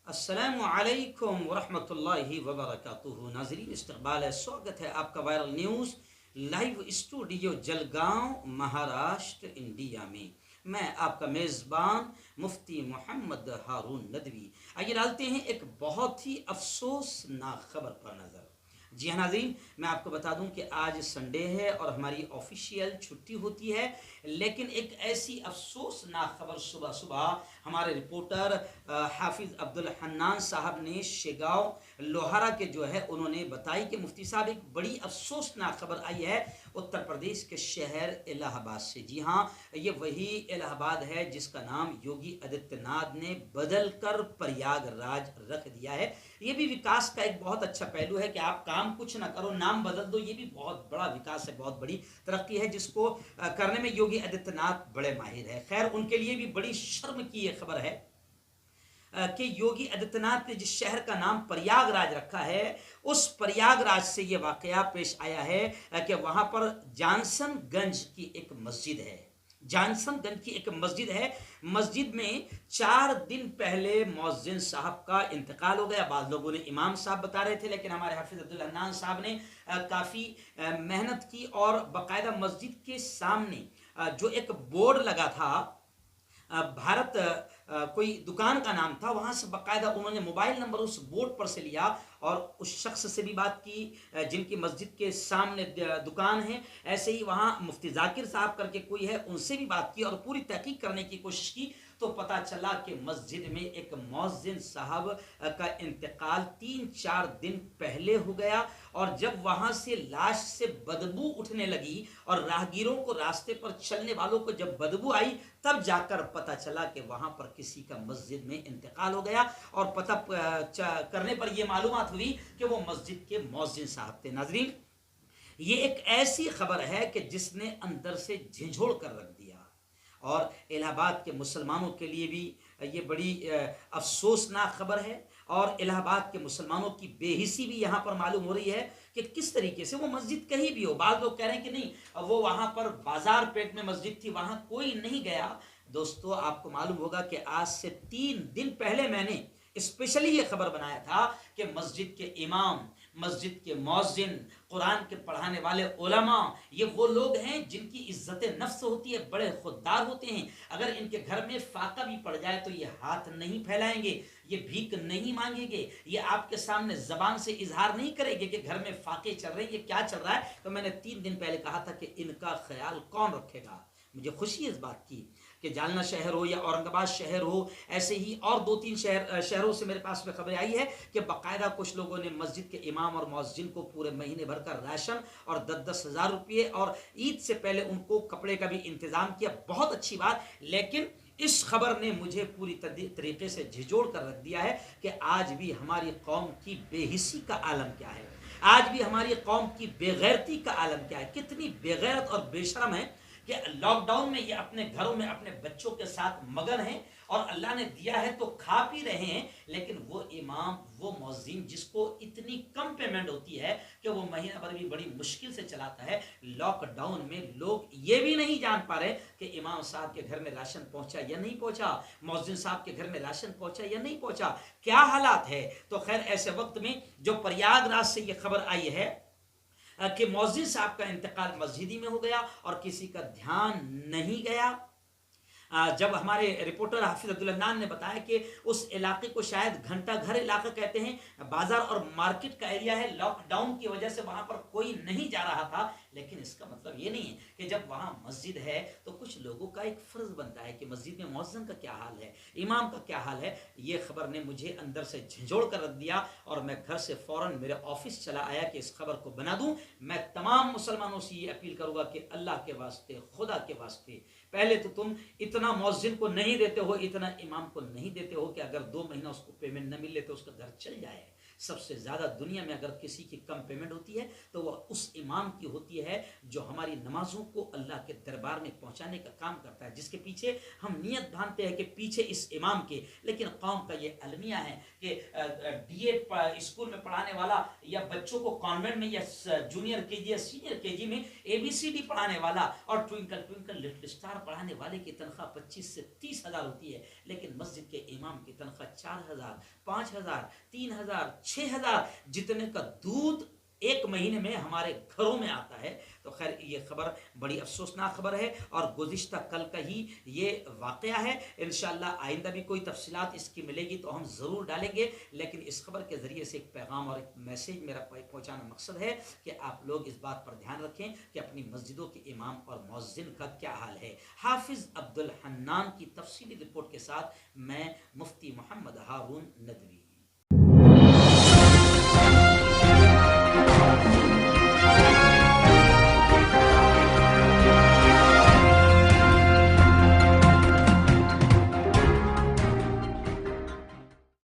अस्सलामु अलैकुम वरहमतुल्लाहि वबरकातुहू। नाजरीन, इस्तकबाल है, स्वागत है आपका viral news live studio Jalgaon, Maharashtra, India में। मैं आपका मेज़बान मुफ्ती मोहम्मद हारून नदवी। आइए डालते हैं एक बहुत ही अफसोसनाक खबर पर नज़र। जी हाँ नाज़रीन, मैं आपको बता दूं कि आज संडे है और हमारी ऑफिशियल छुट्टी होती है, लेकिन एक ऐसी अफसोसनाक खबर सुबह सुबह हमारे रिपोर्टर हाफिज़ अब्दुल हन्नान साहब ने शेगांव लोहारा के जो है उन्होंने बताई कि मुफ्ती साहब एक बड़ी अफसोसनाक खबर आई है उत्तर प्रदेश के शहर इलाहाबाद से। जी हाँ, ये वही इलाहाबाद है जिसका नाम योगी आदित्यनाथ ने बदल कर प्रयागराज रख दिया है। ये भी विकास का एक बहुत अच्छा पहलू है कि आप काम कुछ ना करो, नाम बदल दो। ये भी बहुत बड़ा विकास है, बहुत बड़ी तरक्की है जिसको करने में योगी आदित्यनाथ बड़े माहिर है। खैर, उनके लिए भी बड़ी शर्म की ये खबर है कि योगी आदित्यनाथ ने जिस शहर का नाम प्रयागराज रखा है, उस प्रयागराज से ये वाकया पेश आया है कि वहां पर जानसनगंज की एक मस्जिद है। जानसनगंज की एक मस्जिद है। मस्जिद में 4 दिन पहले मौज़िन साहब का इंतकाल हो गया। बाद लोगों ने इमाम साहब बता रहे थे, लेकिन हमारे हाफिज अब्दुल हन्नान साहब ने काफ़ी मेहनत की और बाकायदा मस्जिद के सामने जो एक बोर्ड लगा था, भारत कोई दुकान का नाम था, वहां से बाकायदा उन्होंने मोबाइल नंबर उस बोर्ड पर से लिया और उस शख्स से भी बात की जिनकी मस्जिद के सामने दुकान है। ऐसे ही वहां मुफ्ती जाकिर साहब करके कोई है, उनसे भी बात की और पूरी तहकीक करने की कोशिश की। तो पता चला कि मस्जिद में एक मौज़िन साहब का इंतकाल 3-4 दिन पहले हो गया। और जब वहां से लाश से बदबू उठने लगी और राहगीरों को, रास्ते पर चलने वालों को जब बदबू आई, तब जाकर पता चला कि वहां पर किसी का मस्जिद में इंतकाल हो गया। और पता करने पर यह मालूमात हुई कि वो मस्जिद के मौज़िन साहब थे। नाजरीन, ये एक ऐसी खबर है कि जिसने अंदर से झिझोड़ कर रख दिया और इलाहाबाद के मुसलमानों के लिए भी ये बड़ी अफसोसनाक खबर है। और इलाहाबाद के मुसलमानों की बेहिसी भी यहाँ पर मालूम हो रही है कि किस तरीके से वो मस्जिद कहीं भी हो। बाद लोग कह रहे हैं कि नहीं, वो वहाँ पर बाजार पेट में मस्जिद थी, वहाँ कोई नहीं गया। दोस्तों, आपको मालूम होगा कि आज से 3 दिन पहले मैंने स्पेशली ये खबर बनाया था कि मस्जिद के इमाम, मस्जिद के मौज़िन, कुरान के पढ़ाने वाले उलमा, ये वो लोग हैं जिनकी इज्जत नफ्स होती है, बड़े खुददार होते हैं। अगर इनके घर में फाका भी पड़ जाए तो ये हाथ नहीं फैलाएंगे, ये भीख नहीं मांगेंगे, ये आपके सामने जबान से इजहार नहीं करेंगे कि घर में फाके चल रहे हैं, ये क्या चल रहा है। तो मैंने 3 दिन पहले कहा था कि इनका ख्याल कौन रखेगा। मुझे खुशी इस बात की कि जालना शहर हो या औरंगाबाद शहर हो, ऐसे ही और 2-3 शहरों से मेरे पास में खबर आई है कि बाकायदा कुछ लोगों ने मस्जिद के इमाम और मौज़िन को पूरे महीने भर का राशन और 10-10 हज़ार रुपये और ईद से पहले उनको कपड़े का भी इंतज़ाम किया। बहुत अच्छी बात। लेकिन इस खबर ने मुझे पूरी तरीके से झिझोड़ कर रख दिया है कि आज भी हमारी कौम की बेहिसी का आलम क्या है, आज भी हमारी कौम की बेगैरती का आलम क्या है। कितनी बेगैरत और बेशरम है कि लॉकडाउन में ये अपने घरों में अपने बच्चों के साथ मगन हैं और अल्लाह ने दिया है तो खा पी रहे हैं। लेकिन वो इमाम, वो मौज़िन जिसको इतनी कम पेमेंट होती है कि वो महीना भर भी बड़ी मुश्किल से चलाता है, लॉकडाउन में लोग ये भी नहीं जान पा रहे कि इमाम साहब के घर में राशन पहुंचा या नहीं पहुंचा, मौज़िन साहब के घर में राशन पहुंचा या नहीं पहुंचा, क्या हालात है। तो खैर, ऐसे वक्त में जो प्रयागराज से ये खबर आई है कि मौज़िन साहब का इंतकाल मस्जिद ही में हो गया और किसी का ध्यान नहीं गया। जब हमारे रिपोर्टर हाफिज अब्दुल हन्नान ने बताया कि उस इलाके को शायद घंटा घर इलाका कहते हैं, बाजार और मार्केट का एरिया है, लॉकडाउन की वजह से वहां पर कोई नहीं जा रहा था। लेकिन इसका मतलब ये नहीं है कि जब वहां मस्जिद है तो कुछ लोगों का एक फर्ज बनता है कि मस्जिद में मौज़िन का क्या हाल है, इमाम का क्या हाल है। ये खबर ने मुझे अंदर से झिझोड़ कर रख दिया और मैं घर से फौरन मेरे ऑफिस चला आया कि इस खबर को बना दूं। मैं तमाम मुसलमानों से ये अपील करूंगा कि अल्लाह के वास्ते, खुदा के वास्ते, पहले तो तुम इतना मौज़िन को नहीं देते हो, इतना इमाम को नहीं देते हो कि अगर 2 महीना उसको पेमेंट न मिले तो उसका घर चल जाए। سب سے زیادہ دنیا میں اگر کسی کی کم پیمنٹ ہوتی ہے تو وہ اس امام کی ہوتی ہے جو ہماری نمازوں کو اللہ کے دربار میں پہنچانے کا کام کرتا ہے، جس کے پیچھے ہم نیت باندھتے ہیں کہ پیچھے اس امام کے، لیکن قوم کا یہ المیہ ہے کہ ڈی ایڈ اسکول میں پڑھانے والا یا بچوں کو کانوینٹ میں یا جونیئر کے جی یا سینئر کے جی میں اے بی سی ڈی پڑھانے والا اور ٹوئنکل ٹوئنکل لٹل اسٹار پڑھانے والے کی تنخواہ 25 سے 30 ہزار ہوتی ہے، لیکن مسجد کے امام کی تنخواہ 4,000 5,000 3,000 6,000 جتنے کا دودھ ایک مہینے میں ہمارے گھروں میں آتا ہے۔ تو خیر یہ خبر بڑی افسوسناک خبر ہے اور گزشتہ کل کا ہی یہ واقعہ ہے۔ انشاءاللہ آئندہ بھی کوئی تفصیلات اس کی ملے گی تو ہم ضرور ڈالیں گے، لیکن اس خبر کے ذریعے سے ایک پیغام اور ایک میسیج میرا پہنچانا مقصد ہے کہ آپ لوگ اس بات پر دھیان رکھیں کہ اپنی مسجدوں کے امام اور مؤذن کا کیا حال ہے۔ حافظ عبد الحنان کی تفصیلی رپورٹ کے ساتھ میں مفتی محمد ہارون ندوی۔